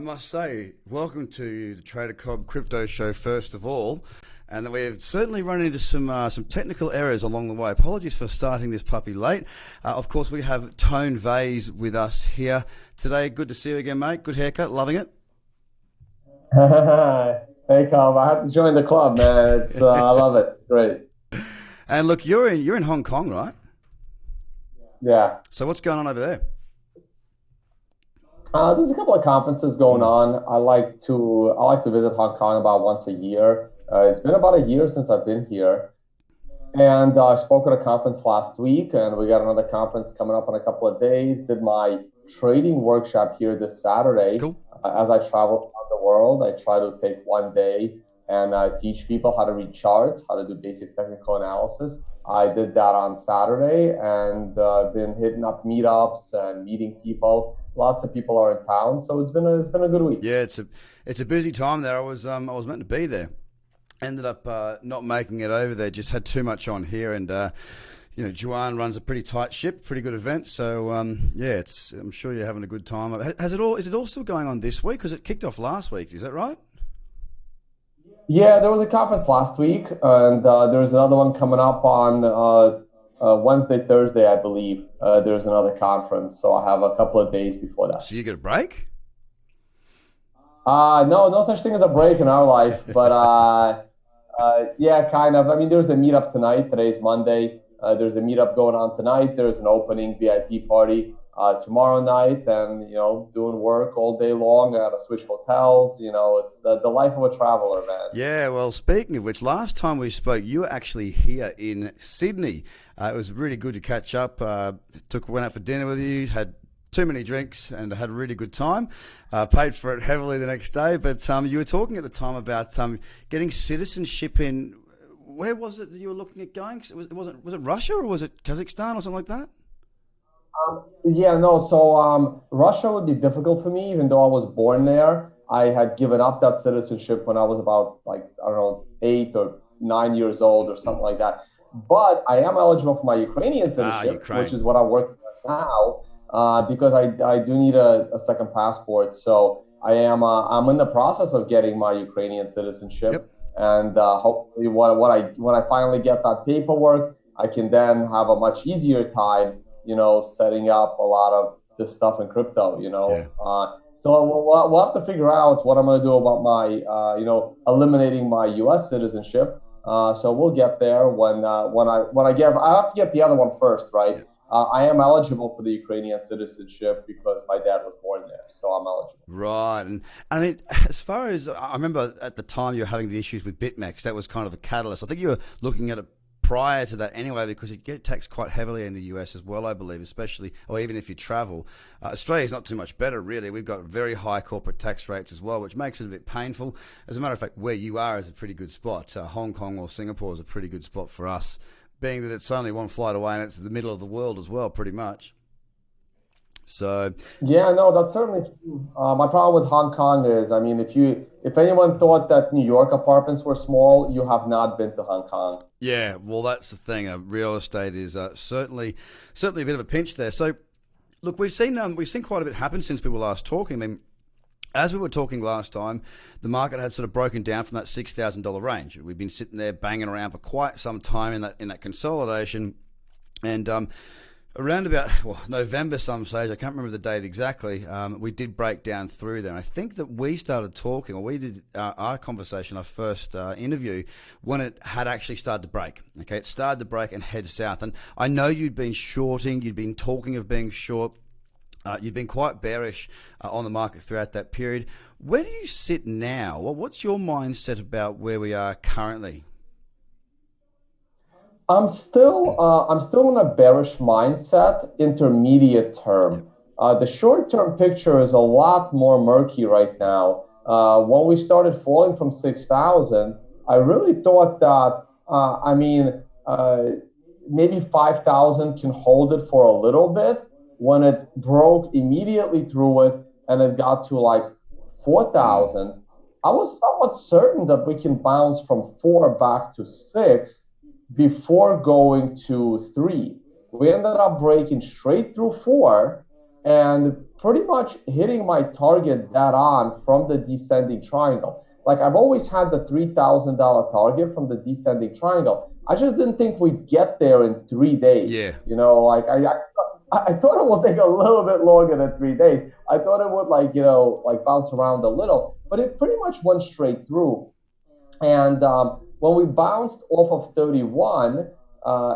must say, welcome to the TraderCobb Crypto Show first of all, and we've certainly run into some technical errors along the way. Apologies for starting this puppy late. Of course, we have Tone Vays with us here today. Good to see you again, mate. Good haircut, loving it. Hey, Cobb, I have to join the club, man. I love it. Great. And look, you're in Hong Kong, right? Yeah. So what's going on over there? There's a couple of conferences going on. I like to visit Hong Kong about once a year. It's been about a year since I've been here, and I spoke at a conference last week, and we got another conference coming up in a couple of days. Did my trading workshop here this Saturday. Cool. As I travel around the world, I try to take one day and teach people how to read charts, how to do basic technical analysis. I did that on Saturday, and been hitting up meetups and meeting people. Lots of people are in town, so it's been a good week. Yeah, it's a busy time there. I was meant to be there, ended up not making it over there. Just had too much on here, and Juan runs a pretty tight ship, pretty good event. So yeah, I'm sure you're having a good time. Is it all still going on this week? Because it kicked off last week. Is that right? Yeah, there was a conference last week, and there's another one coming up on Wednesday, Thursday, I believe. There's another conference, so I have a couple of days before that. So you get a break? No such thing as a break in our life, but yeah, kind of. I mean, there's a meetup tonight. Today's Monday. There's a meetup going on tonight. There's an opening VIP party tomorrow night, and doing work all day long. I gotta switch hotels. It's the life of a traveler, man. Yeah, well, speaking of which, last time we spoke, you were actually here in Sydney. It was really good to catch up. Went out for dinner with you, had too many drinks, and had a really good time. Paid for it heavily the next day, but you were talking at the time about getting citizenship in. Where was it that you were looking at going? Was it Russia or was it Kazakhstan or something like that? Yeah, no. So Russia would be difficult for me, even though I was born there. I had given up that citizenship when I was about, I don't know, 8 or 9 years old or something like that. But I am eligible for my Ukrainian citizenship, which is what I'm working on now, because I do need a second passport. So I'm in the process of getting my Ukrainian citizenship. Yep. And hopefully when I finally get that paperwork, I can then have a much easier time setting up a lot of this stuff in crypto, Yeah. So we'll have to figure out what I'm going to do about my, eliminating my U.S. citizenship. So we'll get there when I have to get the other one first, right? Yeah. I am eligible for the Ukrainian citizenship because my dad was born there, so I'm eligible. Right, and I mean, as far as I remember, at the time you were having the issues with BitMEX. That was kind of the catalyst. I think you were looking at it prior to that anyway, because you get taxed quite heavily in the US as well, I believe, especially, or even if you travel. Australia's not too much better, really. We've got very high corporate tax rates as well, which makes it a bit painful. As a matter of fact, where you are is a pretty good spot. Hong Kong or Singapore is a pretty good spot for us, being that it's only one flight away and it's the middle of the world as well, pretty much. So yeah, no, that's certainly true. My problem with Hong Kong is, I mean, if anyone thought that New York apartments were small, you have not been to Hong Kong. yeah, well, that's the thing. Real estate is certainly a bit of a pinch there. So look, we've seen quite a bit happen since we were last talking. I mean, as we were talking last time, the market had sort of broken down from that $6,000 range. We've been sitting there banging around for quite some time in that consolidation, and around about November, some stage, I can't remember the date exactly, we did break down through there. And I think that we started talking, or we did our conversation, our first interview, when it had actually started to break. Okay, it started to break and head south. And I know you'd been shorting, you'd been talking of being short. You've been quite bearish on the market throughout that period. Where do you sit now? Well, what's your mindset about where we are currently? I'm still in a bearish mindset, intermediate term. The short-term picture is a lot more murky right now. When we started falling from 6,000, I really thought that, maybe 5,000 can hold it for a little bit. When it broke immediately through it and it got to like 4,000, I was somewhat certain that we can bounce from 4 back to 6 before going to 3. We ended up breaking straight through 4 and pretty much hitting my target dead on from the descending triangle. Like I've always had the $3,000 target from the descending triangle. I just didn't think we'd get there in 3 days. Yeah. You know, like I thought it would take a little bit longer than 3 days. I thought it would like bounce around a little, but it pretty much went straight through. And when we bounced off of 31,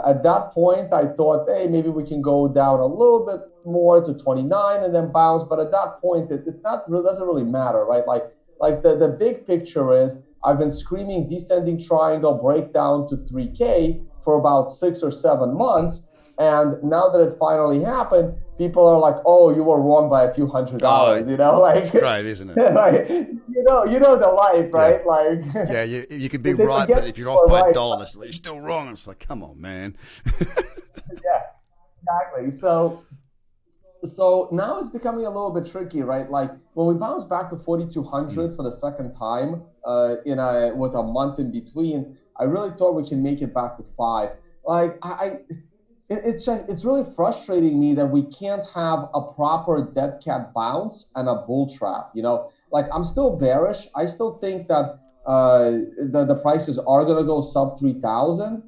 at that point, I thought, hey, maybe we can go down a little bit more to 29 and then bounce. But at that point, it doesn't really matter, right? Like the big picture is I've been screaming descending triangle breakdown to 3K for about 6 or 7 months. And now that it finally happened, people are like, "Oh, you were wrong by a few $100." You know, like it's great, isn't it? Like, you know the life, right? Yeah. Like, yeah, you could be right, but if you're off by $1, you're still wrong. It's like, come on, man. Yeah, exactly. So now it's becoming a little bit tricky, right? Like when we bounce back to 4,200 for the second time, with a month in between, I really thought we can make it back to 5. Like it's really frustrating me that we can't have a proper dead cat bounce and a bull trap. You know, like I'm still bearish. I still think that the prices are going to go sub 3,000,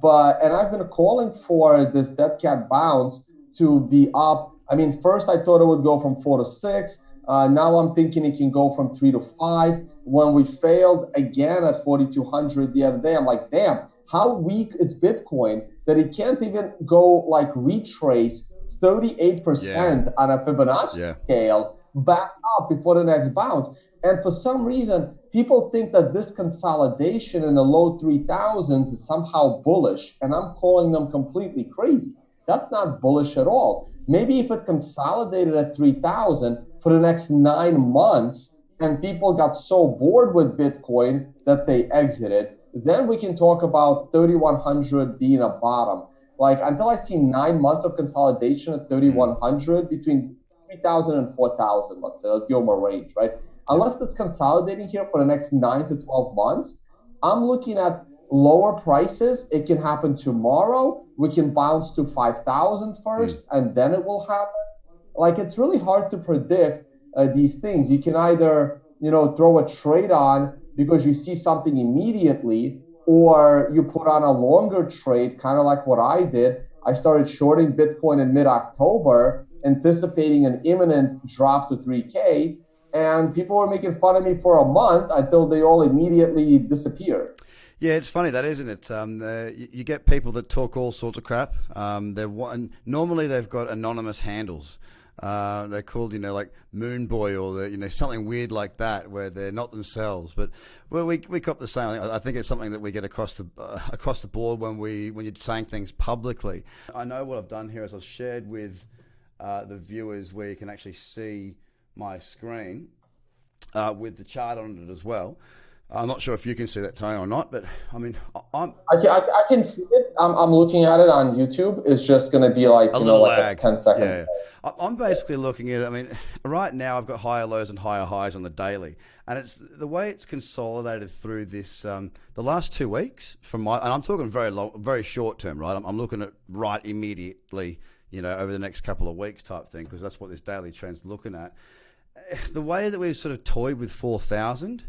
and I've been calling for this dead cat bounce to be up. I mean, first I thought it would go from 4 to 6. Now I'm thinking it can go from 3 to 5. When we failed again at 4,200 the other day, I'm like, damn, how weak is Bitcoin that it can't even go like retrace 38% on a Fibonacci scale back up before the next bounce. And for some reason, people think that this consolidation in the low 3,000s is somehow bullish, and I'm calling them completely crazy. That's not bullish at all. Maybe if it consolidated at 3,000 for the next 9 months and people got so bored with Bitcoin that they exited, then we can talk about 3,100 being a bottom. Like until I see 9 months of consolidation at 3,100 between 3,000 and 4,000, let's say, let's give them a range, right? Unless it's consolidating here for the next 9 to 12 months, I'm looking at lower prices. It can happen tomorrow. We can bounce to 5,000 first, and then it will happen. Like it's really hard to predict these things. You can either, throw a trade on because you see something immediately, or you put on a longer trade, kind of like what I did. I started shorting Bitcoin in mid-October, anticipating an imminent drop to 3K, and people were making fun of me for a month until they all immediately disappeared. Yeah, it's funny that, isn't it? You get people that talk all sorts of crap. Normally they've got anonymous handles. They're called, like Moon Boy or something weird like that, where they're not themselves. But we cop the same. I think it's something that we get across the board when you're saying things publicly. I know what I've done here is I've shared with the viewers where you can actually see my screen with the chart on it as well. I'm not sure if you can see that, Tony, or not, but I mean, I can see it. I'm looking at it on YouTube. It's just going to be like, like a 10 second. Yeah. I'm basically looking at it. I mean, right now I've got higher lows and higher highs on the daily, and it's the way it's consolidated through this, the last 2 weeks and I'm talking very short term, right? I'm looking at right immediately, over the next couple of weeks type thing, because that's what this daily trend's looking at. The way that we've sort of toyed with 4,000,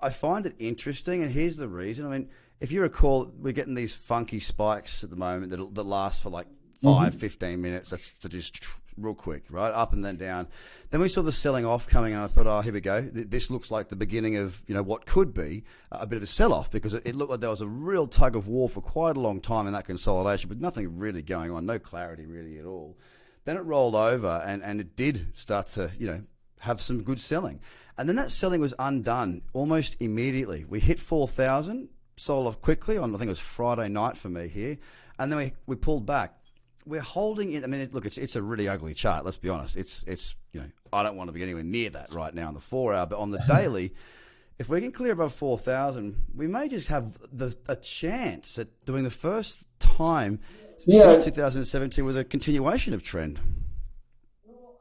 I find it interesting, and here's the reason. I mean, if you recall, we're getting these funky spikes at the moment that last for like 15 minutes. That's just real quick, right? Up and then down. Then we saw the selling off coming, and I thought, oh, here we go. This looks like the beginning of what could be a bit of a sell-off, because it looked like there was a real tug of war for quite a long time in that consolidation, but nothing really going on, no clarity really at all. Then it rolled over, and it did start to have some good selling. And then that selling was undone almost immediately. We hit 4,000, sold off quickly on, I think it was Friday night for me here. And then we pulled back. We're holding it. I mean, look, it's a really ugly chart. Let's be honest. It's I don't want to be anywhere near that right now on the 4 hour, but on the daily, if we can clear above 4,000, we may just have a chance at doing the first time since 2017 with a continuation of trend.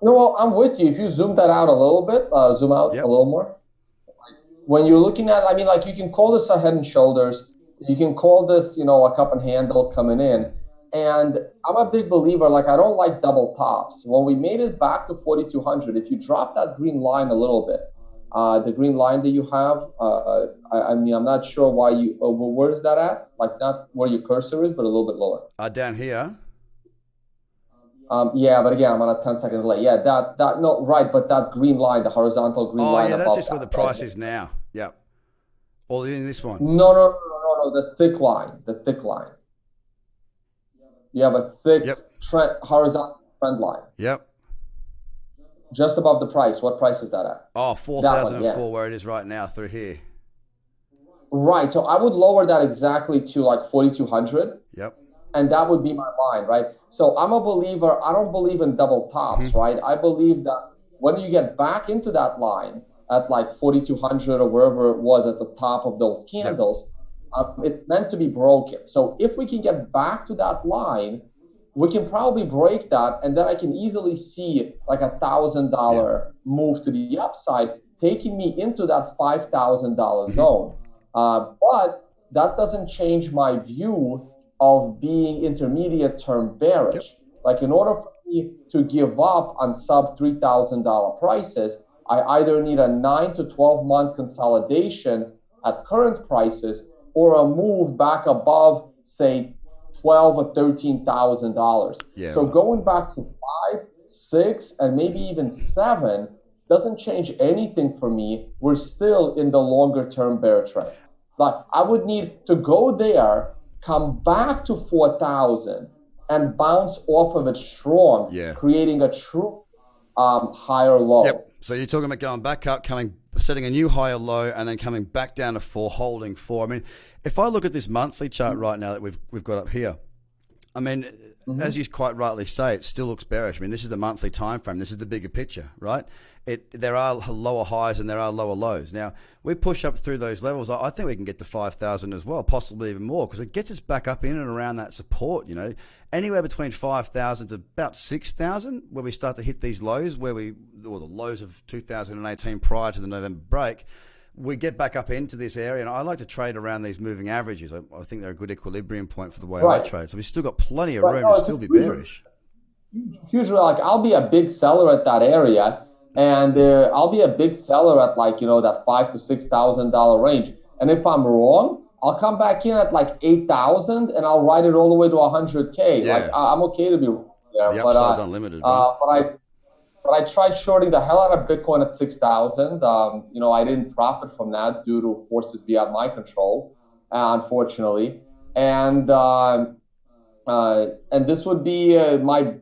No, well, I'm with you. If you zoom that out a little bit, zoom out a little more. When you're looking at, you can call this a head and shoulders. You can call this, a cup and handle coming in. And I'm a big believer, like I don't like double tops. When we made it back to 4,200, if you drop that green line a little bit, the green line that you have, I mean, I'm not sure why you, well, where's that at? Like not where your cursor is, but a little bit lower. Down here. Yeah, but again, I'm on a 10-second delay. Yeah, no, right, but that green line, the horizontal green line yeah, that's above just where the that, price right? is now. Yep. Or in this one. No, the thick line, You have a thick Yep. horizontal trend line Yep. just above the price. What price is that at? Oh, That one, 4,004 yeah. where it is right now through here. Right. So I would lower that exactly to like 4,200, Yep. and that would be my line, right? So I'm a believer. I don't believe in double tops, right? I believe that when you get back into that line at like 4,200 or wherever it was at the top of those candles, it's meant to be broken. So if we can get back to that line, we can probably break that, and then I can easily see like $1,000 move to the upside, taking me into that $5,000 zone. But that doesn't change my view of being intermediate term bearish. Like in order for me to give up on sub $3,000 prices, I either need a 9 to 12 month consolidation at current prices or a move back above, say, $12 or $13,000. So going back to 5, 6, and maybe even 7 doesn't change anything for me. We're still in the longer term bear trend. Like I would need to go there, come back to 4,000, and bounce off of it strong, creating a true higher low. Yep. So you're talking about going back up, setting a new higher low, and then coming back down to 4, holding 4. I mean, if I look at this monthly chart right now that we've got up here, I mean, as you quite rightly say, it still looks bearish. I mean, this is the monthly time frame. This is the bigger picture, right? There are lower highs and there are lower lows. Now, we push up through those levels. I think we can get to 5,000 as well, possibly even more, because it gets us back up in and around that support, anywhere between 5,000 to about 6,000, where we start to hit these lows, or the lows of 2018 prior to the November break. We get back up into this area, and I like to trade around these moving averages. I think they're a good equilibrium point for the way I trade. So we've still got plenty of room to still be bearish. Usually, like I'll be a big seller at that area, and I'll be a big seller at like that $5,000 to $6,000 range. And if I'm wrong, I'll come back in at like 8,000, and I'll ride it all the way to 100K. Yeah. Like I'm okay to be wrong there. The upside's unlimited. Right? But I tried shorting the hell out of Bitcoin at 6,000. I didn't profit from that due to forces beyond my control, unfortunately. And this would be my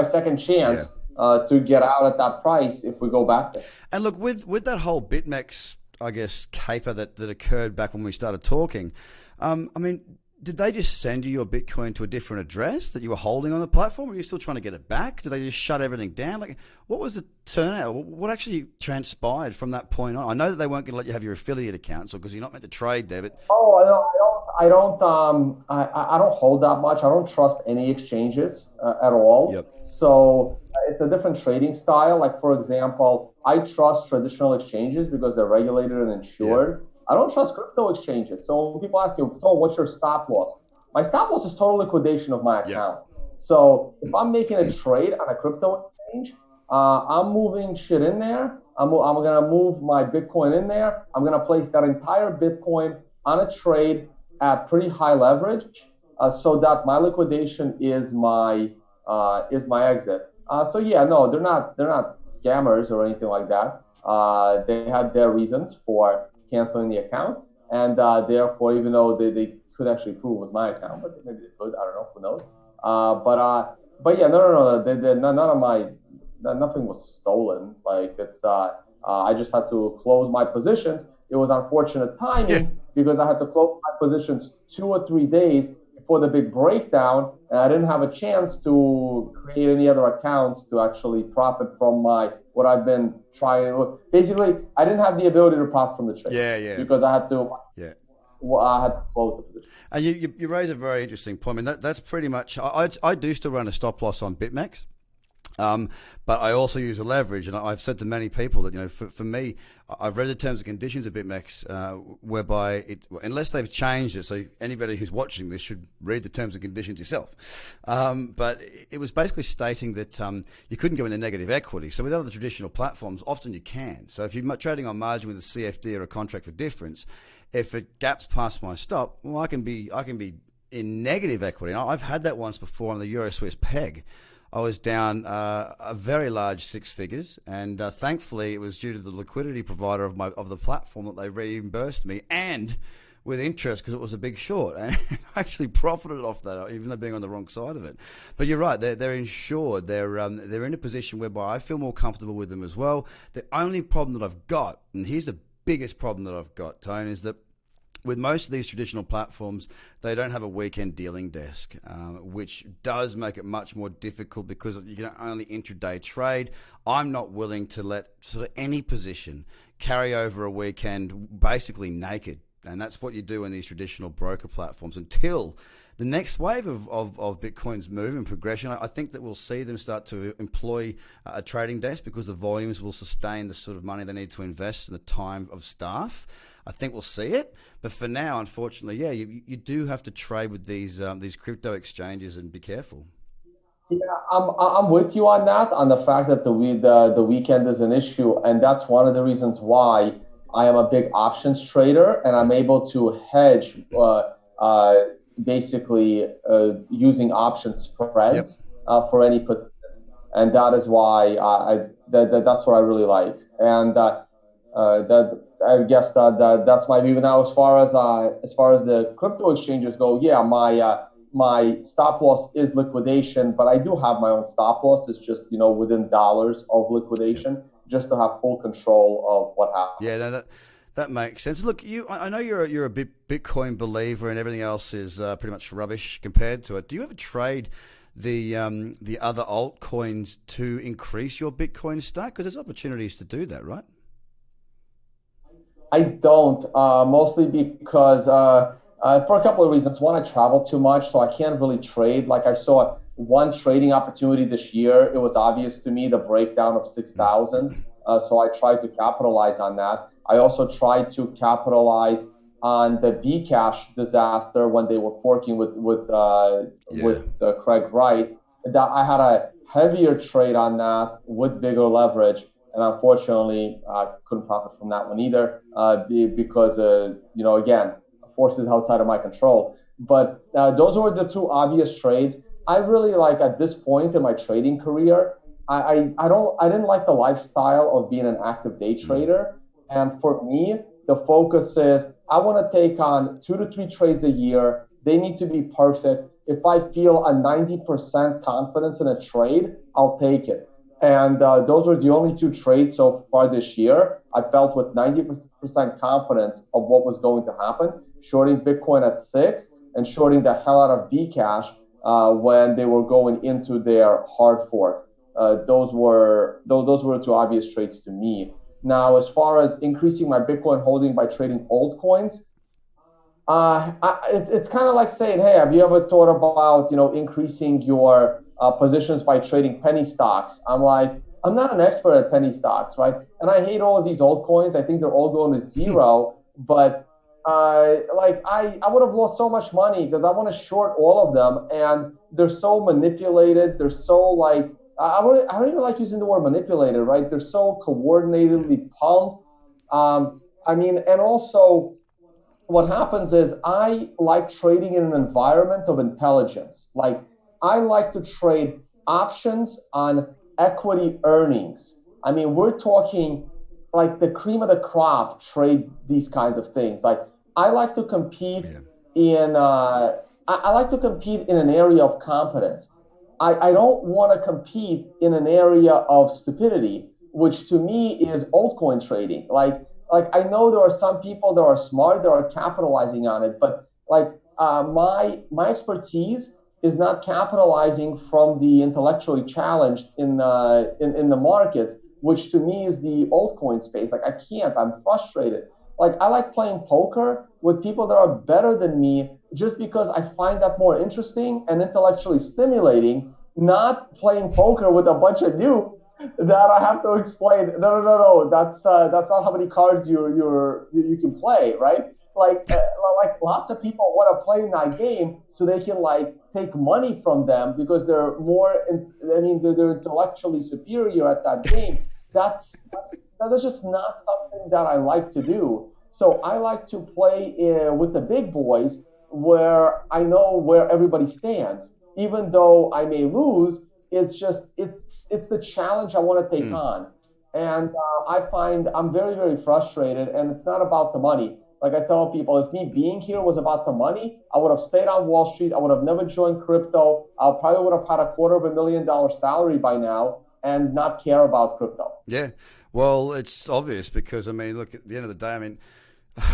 second chance to get out at that price if we go back there. And look, with that whole BitMEX, I guess, caper that occurred back when we started talking, I mean, did they just send you your Bitcoin to a different address that you were holding on the platform? Or are you still trying to get it back? Did they just shut everything down? Like, what was the turnout? What actually transpired from that point on? I know that they weren't going to let you have your affiliate accounts because you're not meant to trade there. But I don't hold that much. I don't trust any exchanges at all. Yep. So it's a different trading style. Like for example, I trust traditional exchanges because they're regulated and insured. I don't trust crypto exchanges. So when people ask me, "Oh, what's your stop loss?" My stop loss is total liquidation of my account. So if I'm making a trade on a crypto exchange, I'm moving shit in there. I'm going to move my Bitcoin in there. I'm going to place that entire Bitcoin on a trade at pretty high leverage, so that my liquidation is my exit. So yeah, no, they're not scammers or anything like that. They had their reasons for canceling the account, and therefore, even though they could actually prove it was my account, but maybe they could, I don't know, who knows. But yeah, no, nothing was stolen. Like it's, I just had to close my positions. It was unfortunate timing because I had to close my positions 2 or 3 days before the big breakdown, and I didn't have a chance to create any other accounts to actually profit from what I've been trying. Basically, I didn't have the ability to profit from the trade. Because I had to. I had to close the position. And you raise a very interesting point. I mean, that's pretty much. I do still run a stop loss on BitMEX. Um, but I also use a leverage, and I've said to many people that for me, I've read the terms and conditions a bit, Max, whereby unless they've changed it, so anybody who's watching this should read the terms and conditions yourself. But it was basically stating that you couldn't go into negative equity. So with other traditional platforms, often you can. So if you're trading on margin with a CFD or a contract for difference, if it gaps past my stop, well, I can be in negative equity. And I've had that once before on the Euro Swiss peg. I was down a very large six figures, and thankfully it was due to the liquidity provider of the platform that they reimbursed me, and with interest because it was a big short, and I actually profited off that, even though being on the wrong side of it. But you're right; they're insured. They're in a position whereby I feel more comfortable with them as well. The only problem that I've got, and here's the biggest problem that I've got, Tone, is that with most of these traditional platforms, they don't have a weekend dealing desk, which does make it much more difficult because you can only intraday trade. I'm not willing to let sort of any position carry over a weekend basically naked. And that's what you do in these traditional broker platforms until the next wave of Bitcoin's move and progression. I think that we'll see them start to employ a trading desk because the volumes will sustain the sort of money they need to invest and the time of staff. I think we'll see it, but for now, unfortunately, yeah, you do have to trade with these crypto exchanges and be careful. Yeah, I'm with you on that, on the fact that the weekend is an issue, and that's one of the reasons why I am a big options trader, and I'm able to hedge basically using option Yep. spreads for any positions, and that is why that's what I really like, and that I guess that's my view now. As far as the crypto exchanges go, yeah, my stop loss is liquidation, but I do have my own stop loss. It's just within dollars of Yep. liquidation, just to have full control of what Yeah, happens. no, that makes sense. Look, I know you're a bit Bitcoin believer, and everything else is pretty much rubbish compared to it. Do you ever trade the other altcoins to increase your Bitcoin stack? Because there's opportunities to do that, right? I don't, mostly because for a couple of reasons. One, I travel too much, so I can't really trade. Like I saw one trading opportunity this year. It was obvious to me the breakdown of 6,000. So I tried to capitalize on that. I also tried to capitalize on the Bcash disaster when they were forking Yeah. with Craig Wright. That I had a heavier trade on that with bigger leverage, and unfortunately, I couldn't profit from that one either because, again, forces outside of my control. But those were the two obvious trades. I really like at this point in my trading career. I didn't like the lifestyle of being an active day Mm. trader, and for me, the focus is I want to take on 2 to 3 trades a year. They need to be perfect. If I feel a 90% confidence in a trade, I'll take it. And those were the only 2 trades so far this year. I felt with 90% confidence of what was going to happen, shorting Bitcoin at 6 and shorting the hell out of Bcash when they were going into their hard fork. Those were 2 obvious trades to me. Now, as far as increasing my Bitcoin holding by trading altcoins, it's kind of like saying, hey, have you ever thought about increasing your positions by trading penny stocks? I'm like, I'm not an expert at penny stocks, right? And I hate all of these altcoins. I think they're all going to zero. But I would have lost so much money because I want to short all of them, and they're so manipulated. They're so like I don't even like using the word manipulated, right? They're so Yeah. coordinatedly pumped. And also what happens is I like trading in an environment of intelligence. Like I like to trade options on equity earnings. I mean, we're talking like the cream of the crop trade these kinds of things. Like I like to compete Yeah. in I like to compete in an area of competence. I don't want to compete in an area of stupidity, which to me is altcoin trading. Like I know there are some people that are smart that are capitalizing on it, but like my expertise is not capitalizing from the intellectually challenged in the market, which to me is the altcoin space. Like I can't. I'm frustrated. Like I like playing poker with people that are better than me just because I find that more interesting and intellectually stimulating not playing poker with a bunch of noobs that I have to explain. No. That's not how many cards you can play, right? Like lots of people want to play in that game so they can like take money from them because they're more. I mean, they're intellectually superior at that game. That is just not something that I like to do. So I like to play with the big boys where I know where everybody stands. Even though I may lose, it's the challenge I want to take on. And I find I'm very, very frustrated, and it's not about the money. Like I tell people, if me being here was about the money, I would have stayed on Wall Street. I would have never joined crypto. I probably would have had $250,000 salary by now and not care about crypto. Yeah. Well, it's obvious because, I mean, look, at the end of the day, I mean,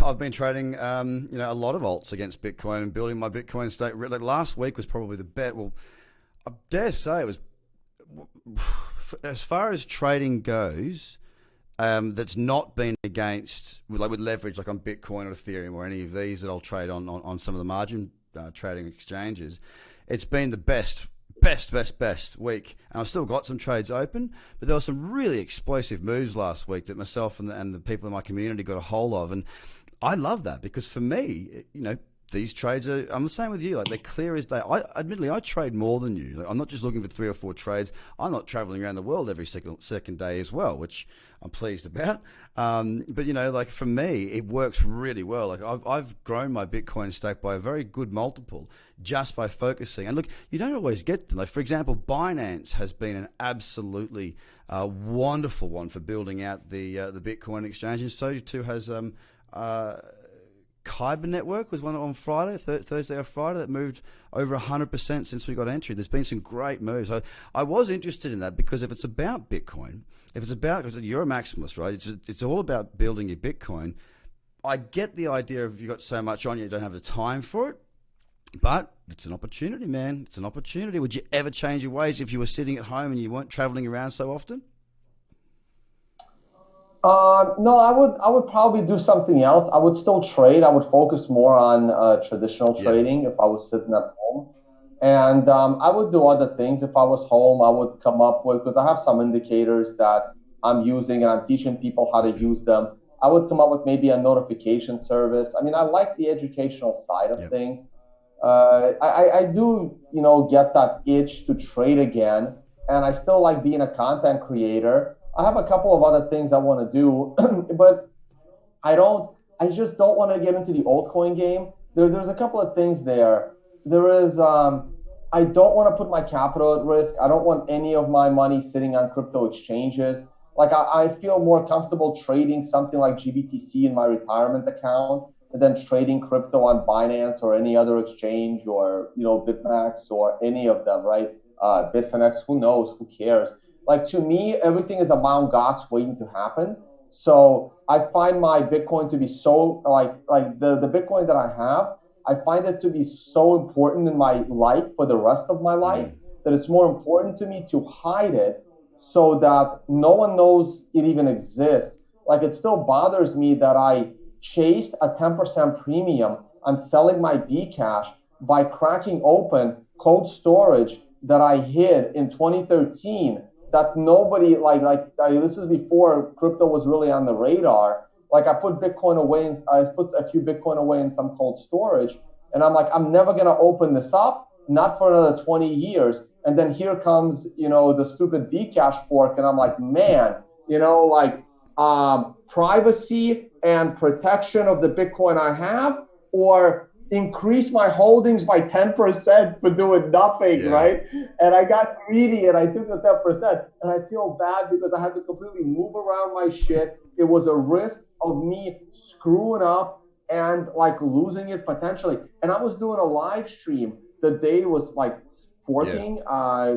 I've been trading, a lot of alts against Bitcoin and building my Bitcoin stake. Like last week was probably the bet. Well, I dare say it was, as far as trading goes, that's not been against, like with leverage, like on Bitcoin or Ethereum or any of these that I'll trade on some of the margin trading exchanges. It's been the best week, and I've still got some trades open, but there were some really explosive moves last week that myself and the people in my community got a hold of, and I love that because for me, these trades are, I'm the same with you, like they're clear as day. Admittedly, I trade more than you. Like, I'm not just looking for 3 or 4 trades. I'm not traveling around the world every second day as well, which I'm pleased about. But like for me, it works really well. Like I've grown my Bitcoin stake by a very good multiple just by focusing. And look, you don't always get them. Like for example, Binance has been an absolutely wonderful one for building out the Bitcoin exchange, and so too has Kyber Network was one on Friday, Thursday or Friday, that moved over 100% since we got entry. There's been some great moves. I was interested in that because if it's about Bitcoin, because you're a maximalist, right? It's all about building your Bitcoin. I get the idea of you've got so much on you don't have the time for it, but it's an opportunity, man. It's an opportunity. Would you ever change your ways if you were sitting at home and you weren't traveling around so often? No, I would probably do something else. I would still trade. I would focus more on traditional Yeah. trading if I was sitting at home. And I would do other things if I was home. I would come up with, because I have some indicators that I'm using and I'm teaching people how to use them. I would come up with maybe a notification service. I mean, I like the educational side of Yep. things. I do, get that itch to trade again. And I still like being a content creator. I have a couple of other things I want to do, but I just don't want to get into the altcoin game. There's a couple of things there. There is, I don't want to put my capital at risk. I don't want any of my money sitting on crypto exchanges. Like I feel more comfortable trading something like GBTC in my retirement account than trading crypto on Binance or any other exchange or, BitMax or any of them, right? Bitfinex, who knows, who cares? Like to me, everything is a Mt. Gox waiting to happen. So I find my Bitcoin to be so like the Bitcoin that I have, I find it to be so important in my life for the rest of my life that it's more important to me to hide it so that no one knows it even exists. Like it still bothers me that I chased a 10% premium on selling my Bcash by cracking open cold storage that I hid in 2013 that nobody this is before crypto was really on the radar. Like I put Bitcoin away and I put a few Bitcoin away in some cold storage, and I'm like, I'm never gonna open this up, not for another 20 years. And then here comes, the stupid Bcash fork, and I'm like, man, privacy and protection of the Bitcoin I have, or increase my holdings by 10% for doing nothing, right? And I got greedy and I took the 10%. And I feel bad because I had to completely move around my shit. It was a risk of me screwing up and like losing it potentially. And I was doing a live stream the day it was like forking.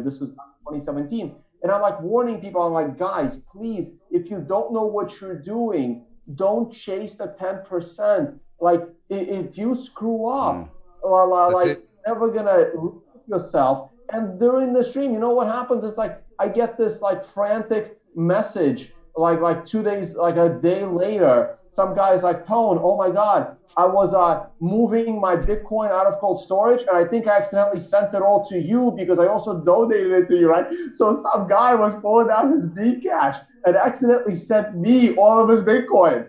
This is 2017. And I'm like warning people, I'm like, guys, please, if you don't know what you're doing, don't chase the 10%. Like if you screw up, you're never gonna root yourself. And during the stream, you know what happens? It's like I get this like frantic message, like 2 days, like a day later, some guy's like, Tone, oh my God, I was moving my Bitcoin out of cold storage, and I think I accidentally sent it all to you because I also donated it to you, right? So some guy was pulling out his Bcash and accidentally sent me all of his Bitcoin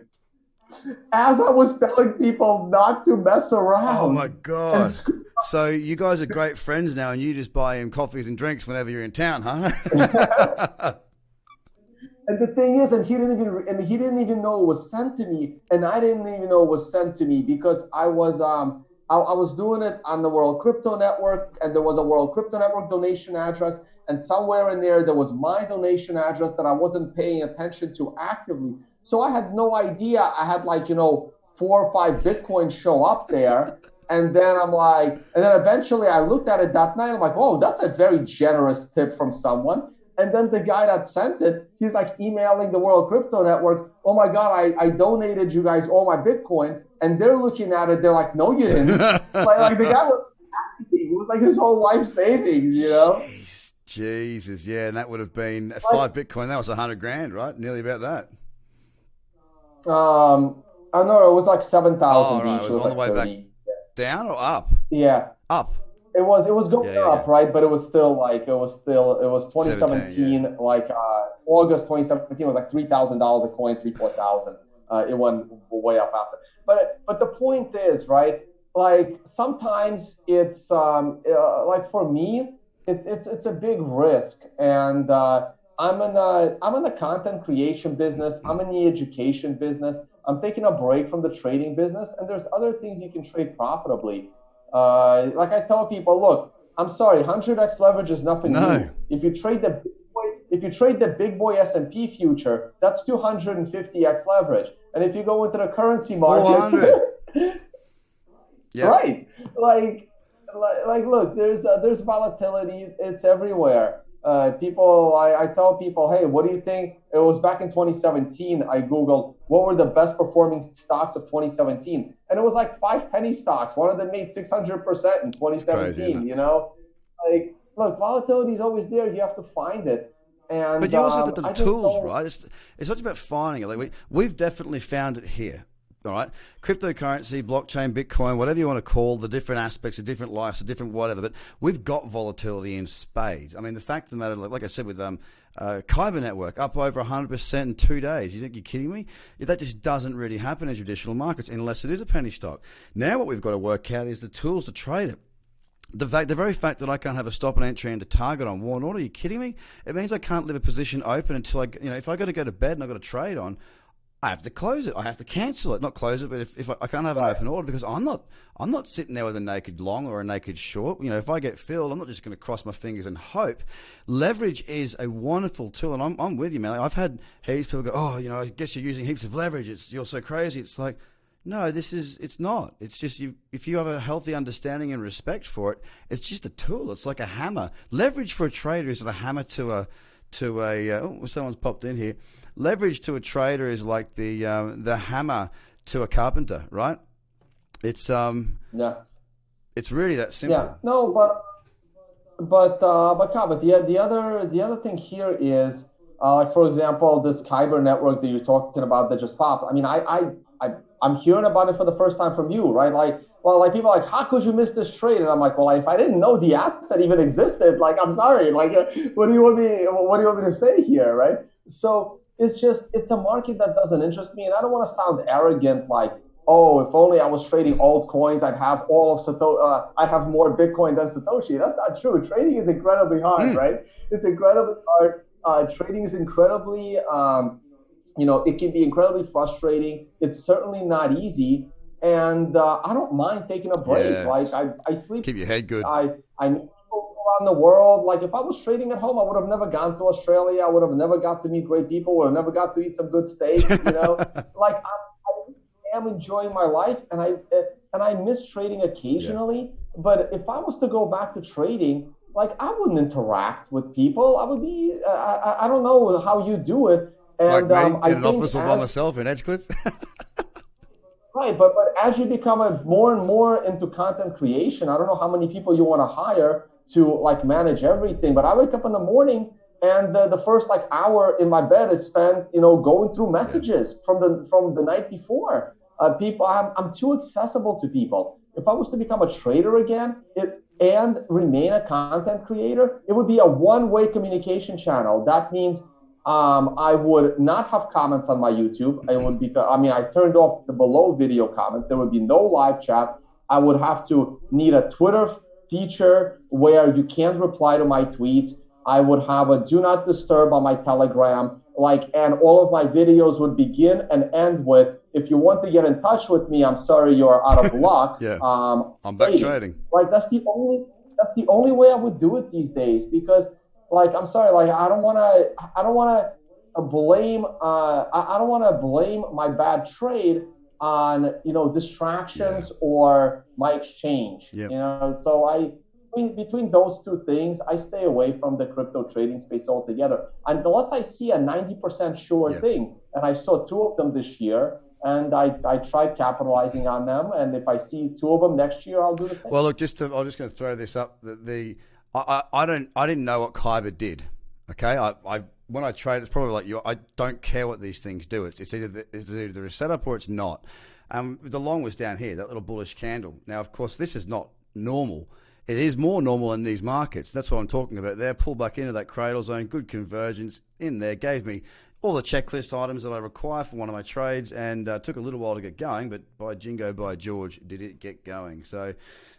as I was telling people not to mess around. Oh my God. So you guys are great friends now, and you just buy him coffees and drinks whenever you're in town, huh? And the thing is, and he didn't even know it was sent to me, and I didn't even know it was sent to me because I was doing it on the World Crypto Network, and there was a World Crypto Network donation address, and somewhere in there was my donation address that I wasn't paying attention to actively. So I had no idea. I had 4 or 5 Bitcoin show up there. And then eventually I looked at it that night. I'm like, oh, that's a very generous tip from someone. And then the guy that sent it, he's like emailing the World Crypto Network, oh my God, I donated you guys all my Bitcoin. And they're looking at it, they're like, no, you didn't. like the guy was panicking. It was like his whole life savings, Jesus, yeah. And that would have been 5 Bitcoin. That was $100,000, right? Nearly about that. I know it was like 7,000 right. each. It was on the way 30. back down or up? Yeah. Up. It was going up, right? But it was 2017, August 2017 was like $3,000 a coin, 4,000. It went way up after. But the point is, right? Like sometimes it's like for me, it's a big risk, and I'm in the content creation business. I'm in the education business. I'm taking a break from the trading business, and there's other things you can trade profitably. Like I tell people, look, I'm sorry, 100x leverage is nothing new. If you trade the big boy S&P future, that's 250x leverage. And if you go into the currency markets, yep. Right? Like, look, there's volatility. It's everywhere. I tell people, hey, what do you think? It was back in 2017. I Googled what were the best performing stocks of 2017. And it was like 5 penny stocks. One of them made 600% in 2017, Like, look, volatility is always there. You have to find it. And, but you also have the tools, right? It's not about finding it. Like we've definitely found it here. All right, cryptocurrency, blockchain, Bitcoin, whatever you want to call the different aspects of different lives, the different whatever. But we've got volatility in spades. I mean, the fact of the matter, like I said, with Kyber Network up over 100% in 2 days. You're kidding me? That just doesn't really happen in traditional markets unless it is a penny stock. Now, what we've got to work out is the tools to trade it. The very fact that I can't have a stop and entry and a target on one order. Are you kidding me? It means I can't leave a position open until if I got to go to bed and I got to trade on, I have to close it. I have to cancel it, not close it. But if I can't have an open order because I'm not sitting there with a naked long or a naked short. If I get filled, I'm not just going to cross my fingers and hope. Leverage is a wonderful tool, and I'm with you, man. I've had heaps of people go, oh, I guess you're using heaps of leverage. You're so crazy. It's like, no, it's not. It's just if you have a healthy understanding and respect for it, it's just a tool. It's like a hammer. Leverage for a trader is the hammer to a someone's popped in here. Leverage to a trader is like the hammer to a carpenter, right? It's it's really that simple. Yeah, no, but the other thing here is like, for example, this Kyber network that you're talking about that just popped. I mean, I'm hearing about it for the first time from you, right? Like people are like, how could you miss this trade? And I'm like, well, if I didn't know the asset even existed, like, I'm sorry, like, what do you want me to say here, right? So it's a market that doesn't interest me, and I don't want to sound arrogant, like, oh, if only I was trading altcoins, I'd have I'd have more Bitcoin than Satoshi. That's not true. Trading is incredibly hard, right? It's incredibly hard. Trading is incredibly, it can be incredibly frustrating. It's certainly not easy. And I don't mind taking a break. Yeah. Like I sleep. Keep your head good. I meet people around the world. Like if I was trading at home, I would have never gone to Australia. I would have never got to meet great people. Would have never got to eat some good steak. Like I am enjoying my life, and I miss trading occasionally. Yeah. But if I was to go back to trading, like I wouldn't interact with people. I would be. I don't know how you do it. And like me, in an office all by myself in Edgecliff. Right, but as you become more and more into content creation, I don't know how many people you want to hire to like manage everything. But I wake up in the morning and the first like hour in my bed is spent, going through messages from the night before. People, I'm too accessible to people. If I was to become a trader again, and remain a content creator, it would be a one-way communication channel. That means I would not have comments on my YouTube. It would be, I turned off the below video comment. There would be no live chat. I would have to need a Twitter feature where you can't reply to my tweets. I would have a do not disturb on my Telegram, and all of my videos would begin and end with, if you want to get in touch with me, I'm sorry, you're out of luck. Yeah. I'm back trading. That's the only way I would do it these days, because I'm sorry, I don't want to blame my bad trade on, distractions or my exchange. So between those two things, I stay away from the crypto trading space altogether, unless I see a 90% sure thing. And I saw two of them this year, and I tried capitalizing on them. And if I see two of them next year, I'll do the same. Well, look, I'm just going to throw this up. I didn't know what Kyber did. Okay, when I trade, it's probably like you. I don't care what these things do. It's either a setup or it's not. The long was down here, that little bullish candle. Now, of course, this is not normal. It is more normal in these markets. That's what I'm talking about there. Pull back into that cradle zone, good convergence in there. Gave me all the checklist items that I require for one of my trades, and took a little while to get going, but by Jingo, by George, did it get going. So,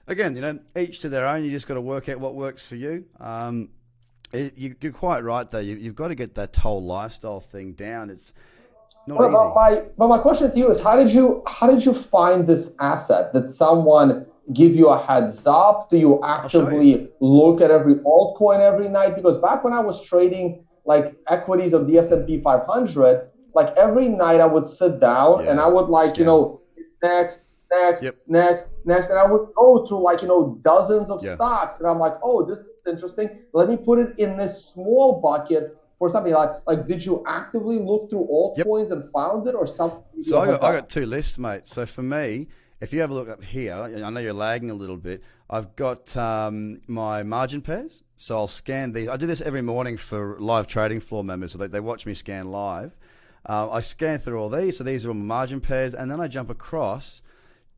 again, each to their own. You just got to work out what works for you. You're quite right, though. You've got to get that whole lifestyle thing down. It's not easy. But my question to you is, how did you find this asset? Did someone give you a heads up? Do you actively look at every altcoin every night? Because back when I was trading equities of the S&P 500, every night I would sit down and I would next, and I would go through dozens of stocks, and I'm like, oh, this is interesting. Let me put it in this small bucket for something did you actively look through altcoins and found it, or something? So I got two lists, mate. So for me, if you have a look up here, I know you're lagging a little bit. I've got my margin pairs. So I'll scan these. I do this every morning for live trading floor members, so they watch me scan live. I scan through all these. So these are all my margin pairs. And then I jump across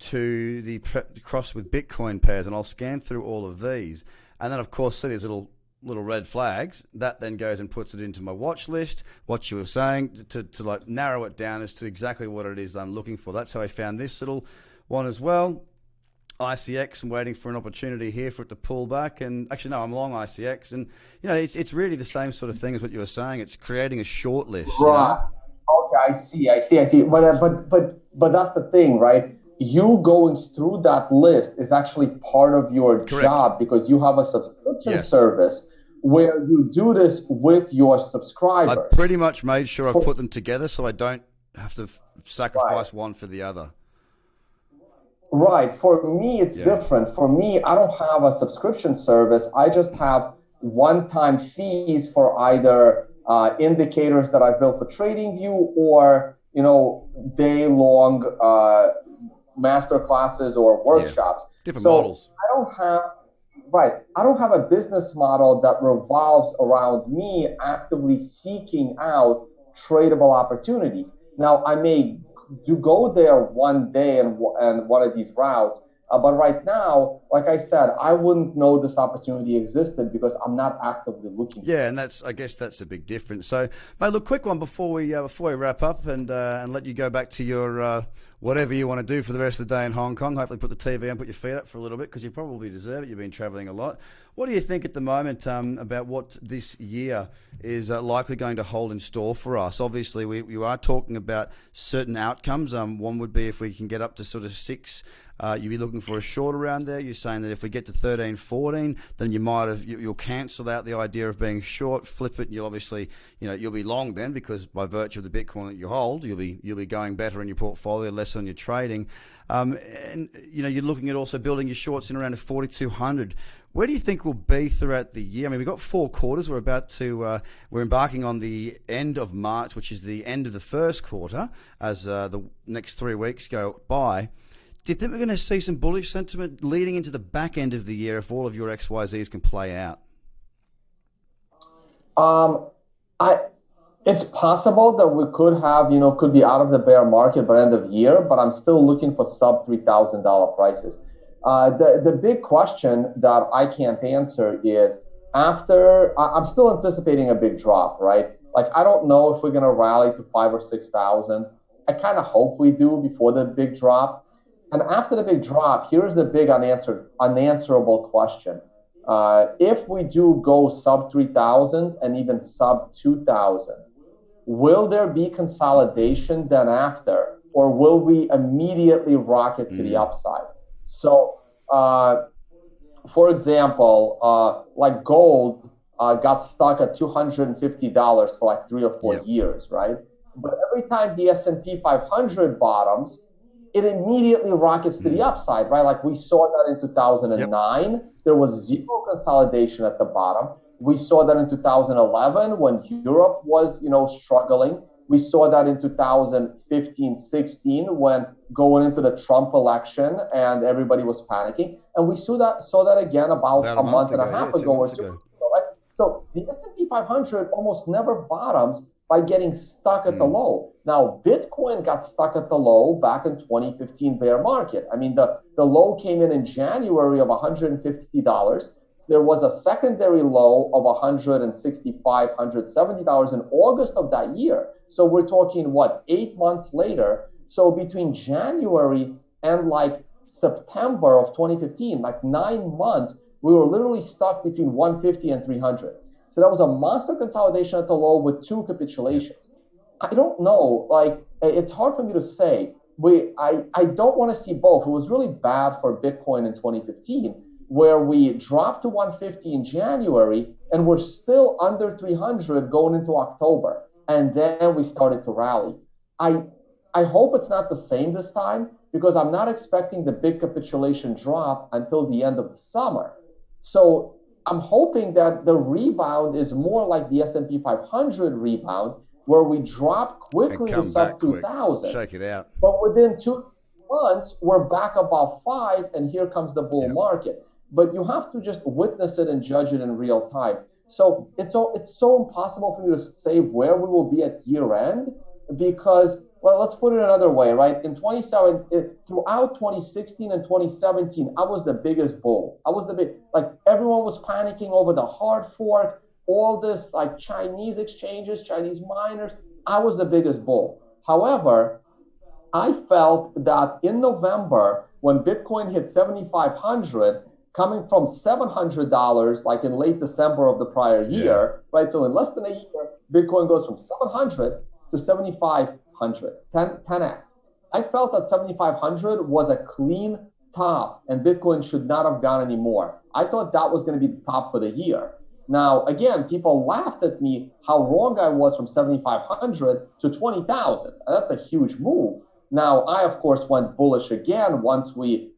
to the cross with Bitcoin pairs, and I'll scan through all of these. And then, of course, see these little red flags. That then goes and puts it into my watch list, what you were saying, to narrow it down as to exactly what it is that I'm looking for. That's how I found this little one as well. ICX, I'm waiting for an opportunity here for it to pull back. And actually, no, I'm long ICX. And, it's really the same sort of thing as what you were saying. It's creating a short list. Right. Okay, I see. But that's the thing, right? You going through that list is actually part of your job, because you have a subscription service where you do this with your subscribers. I pretty much made sure I put them together so I don't have to sacrifice one for the other. Right. For me, it's different. For me, I don't have a subscription service. I just have one-time fees for either indicators that I built for TradingView, or day-long master classes or workshops. Different models. I don't have a business model that revolves around me actively seeking out tradable opportunities. Now, I may go there one day and one of these routes, but right now, like I said, I wouldn't know this opportunity existed because I'm not actively looking. Yeah, and I guess that's a big difference. So, mate, look, quick one before we wrap up and let you go back to your whatever you want to do for the rest of the day in Hong Kong. Hopefully, put the TV on, put your feet up for a little bit, because you probably deserve it. You've been traveling a lot. What do you think at the moment about what this year is likely going to hold in store for us? Obviously, we are talking about certain outcomes. One would be if we can get up to sort of 6. You'd be looking for a short around there. You're saying that if we get to 13, 14, then you'll cancel out the idea of being short, flip it. And you'll obviously, you'll be long then, because by virtue of the Bitcoin that you hold, you'll be going better in your portfolio, less on your trading. And you're looking at also building your shorts in around 4,200. Where do you think we'll be throughout the year? I mean, we've got 4 quarters. We're embarking on the end of March, which is the end of the first quarter, as the next 3 weeks go by. Do you think we're going to see some bullish sentiment leading into the back end of the year if all of your XYZs can play out? Um, I It's possible that we could have, could be out of the bear market by end of year, but I'm still looking for sub $3,000 prices. The big question that I can't answer is I'm still anticipating a big drop, right? Like I don't know if we're gonna rally to 5 or 6,000. I kind of hope we do before the big drop. And after the big drop, here's the big unanswerable question. If we do go sub 3,000 and even sub 2,000, will there be consolidation then after, or will we immediately rocket to the upside? So, for example, like gold got stuck at $250 for like 3 or 4 years, right? But every time the S&P 500 bottoms, it immediately rockets to the upside, right? Like we saw that in 2009. Yep. There was zero consolidation at the bottom. We saw that in 2011 when Europe was, struggling. We saw that in 2015, 16 when going into the Trump election and everybody was panicking. And we saw that again about a month and a half ago or 2 months ago, right? So the S&P 500 almost never bottoms by getting stuck at the low. Now, Bitcoin got stuck at the low back in 2015 bear market. I mean, the low came in January of $150. There was a secondary low of $165, $170 in August of that year. So we're talking, 8 months later? So between January and like September of 2015, like 9 months, we were literally stuck between 150 and 300. So that was a monster consolidation at the low with 2 capitulations. I don't know, like it's hard for me to say. I don't want to see both. It was really bad for Bitcoin in 2015, where we dropped to 150 in January and we're still under 300 going into October. And then we started to rally. I hope it's not the same this time because I'm not expecting the big capitulation drop until the end of the summer. So I'm hoping that the rebound is more like the S&P 500 rebound, where we drop quickly to sub 2,000. Shake it out. But within 2 months, we're back above 5, and here comes the bull market. But you have to just witness it and judge it in real time. So it's so impossible for me to say where we will be at year end because, well, let's put it another way, right? Throughout 2016 and 2017, I was the biggest bull. Everyone was panicking over the hard fork, all this like Chinese exchanges, Chinese miners. I was the biggest bull. However, I felt that in November, when Bitcoin hit 7,500, coming from $700 like in late December of the prior year, right? So in less than a year, Bitcoin goes from 700 to 7,500, 10x. I felt that 7,500 was a clean top and Bitcoin should not have gone any more. I thought that was going to be the top for the year. Now, again, people laughed at me how wrong I was from 7,500 to 20,000. That's a huge move. Now, I, of course, went bullish again once we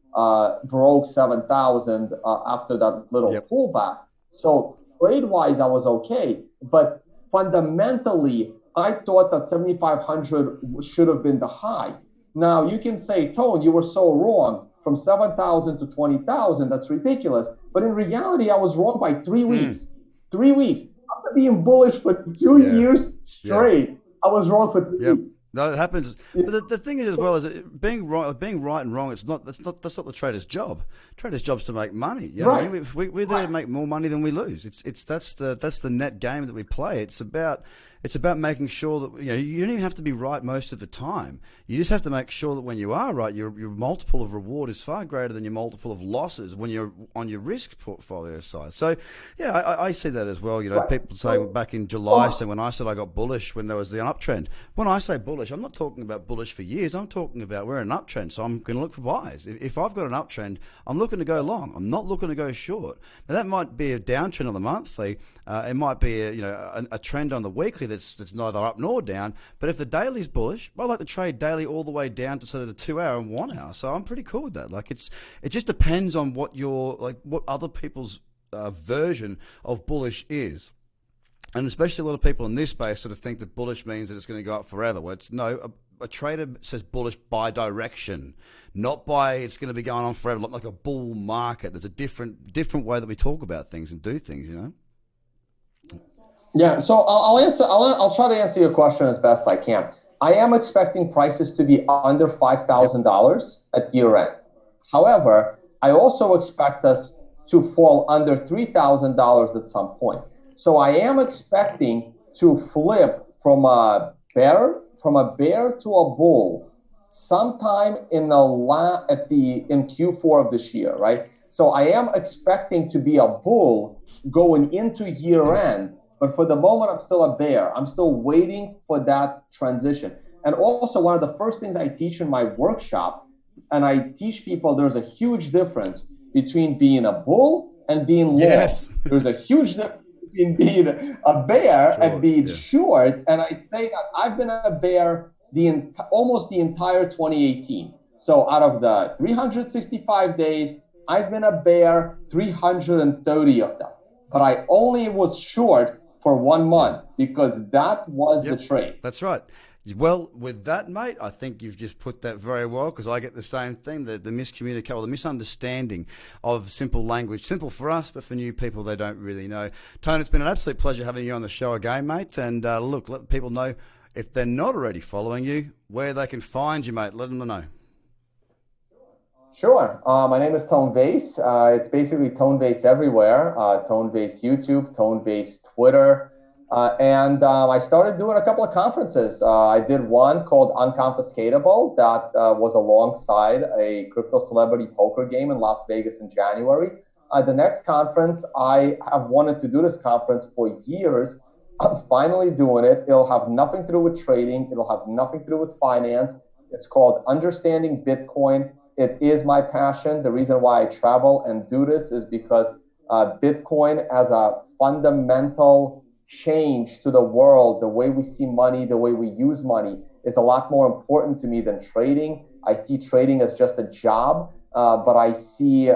broke 7,000 after that little pullback. So trade-wise, I was okay. But fundamentally, I thought that 7,500 should have been the high. Now, you can say, Tone, you were so wrong. From 7,000 to 20,000, that's ridiculous. But in reality, I was wrong by 3 weeks. 3 weeks. After being bullish for 2 years straight, I was wrong for 3 weeks. No, it happens. But the thing is, as well, is being right and wrong. That's not the trader's job. Trader's job's to make money. You know what I mean? We're there to make more money than we lose. That's the net game that we play. It's about making sure that you don't even have to be right most of the time. You just have to make sure that when you are right, your multiple of reward is far greater than your multiple of losses when you're on your risk portfolio side. So, I see that as well. People saying back in July, when I said I got bullish when there was the uptrend. When I say bullish, I'm not talking about bullish for years. I'm talking about we're in an uptrend, so I'm going to look for buys. If I've got an uptrend, I'm looking to go long. I'm not looking to go short. Now that might be a downtrend on the monthly. It might be a trend on the weekly that's neither up nor down. But if the daily's bullish, I like to trade daily all the way down to sort of the 2 hour and 1 hour. So I'm pretty cool with that. Like it just depends on what what other people's version of bullish is. And especially a lot of people in this space sort of think that bullish means that it's going to go up forever. Well, a trader says bullish by direction, not by it's going to be going on forever, like a bull market. There's a different way that we talk about things and do things, Yeah, so I'll answer. I'll try to answer your question as best I can. I am expecting prices to be under Yep. $5,000 at year end. However, I also expect us to fall under $3,000 at some point. So I am expecting to flip from a bear to a bull sometime in Q4 of this year, right? So I am expecting to be a bull going into year end, but for the moment I'm still a bear. I'm still waiting for that transition. And also, one of the first things I teach in my workshop, and I teach people, there's a huge difference between being a bull and being long. Yes. There's a huge difference between being a bear and Sure. being Yeah. short. And I say that I've been a bear almost the entire 2018. So out of the 365 days, I've been a bear 330 of them. But I only was short for 1 month Yeah. because that was the Yep. trade. That's right. Well, with that, mate, I think you've just put that very well because I get the same thing, the miscommunication or the misunderstanding of simple language. Simple for us, but for new people, they don't really know. Tone, it's been an absolute pleasure having you on the show again, mate. And look, let people know if they're not already following you, where they can find you, mate. Let them know. Sure. My name is Tone Vays. It's basically Tone Vays everywhere. Tone Vays YouTube, Tone Vays Twitter. And I started doing a couple of conferences. I did one called Unconfiscatable that was alongside a crypto celebrity poker game in Las Vegas in January. The next conference, I have wanted to do this conference for years. I'm finally doing it. It'll have nothing to do with trading. It'll have nothing to do with finance. It's called Understanding Bitcoin. It is my passion. The reason why I travel and do this is because Bitcoin as a fundamental change to the world, the way we see money, the way we use money, is a lot more important to me than trading. I see trading as just a job, but I see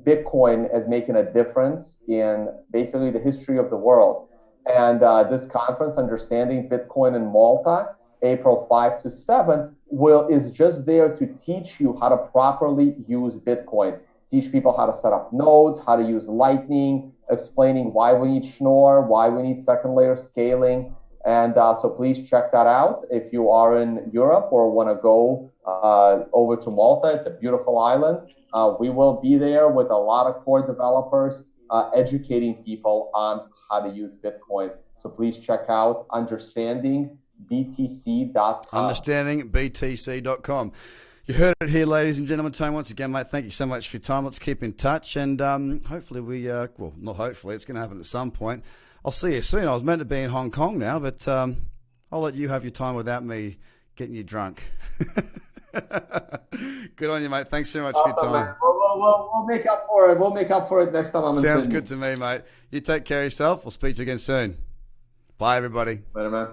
Bitcoin as making a difference in basically the history of the world. And this conference, Understanding Bitcoin in Malta, April 5 to 7, is just there to teach you how to properly use Bitcoin. Teach people how to set up nodes, how to use Lightning, explaining why we need Schnorr, why we need second layer scaling. And so please check that out. If you are in Europe or want to go over to Malta, it's a beautiful island. We will be there with a lot of core developers educating people on how to use Bitcoin. So please check out understandingbtc.com. Understandingbtc.com. You heard it here, ladies and gentlemen. Tone, once again, mate, thank you so much for your time. Let's keep in touch. And hopefully well, not hopefully, it's going to happen at some point. I'll see you soon. I was meant to be in Hong Kong now, but I'll let you have your time without me getting you drunk. Good on you, mate. Thanks so much for your time. Man. We'll make up for it. We'll make up for it next time I'm in Sydney. Sounds good to me, mate. You take care of yourself. We'll speak to you again soon. Bye, everybody. Later, man.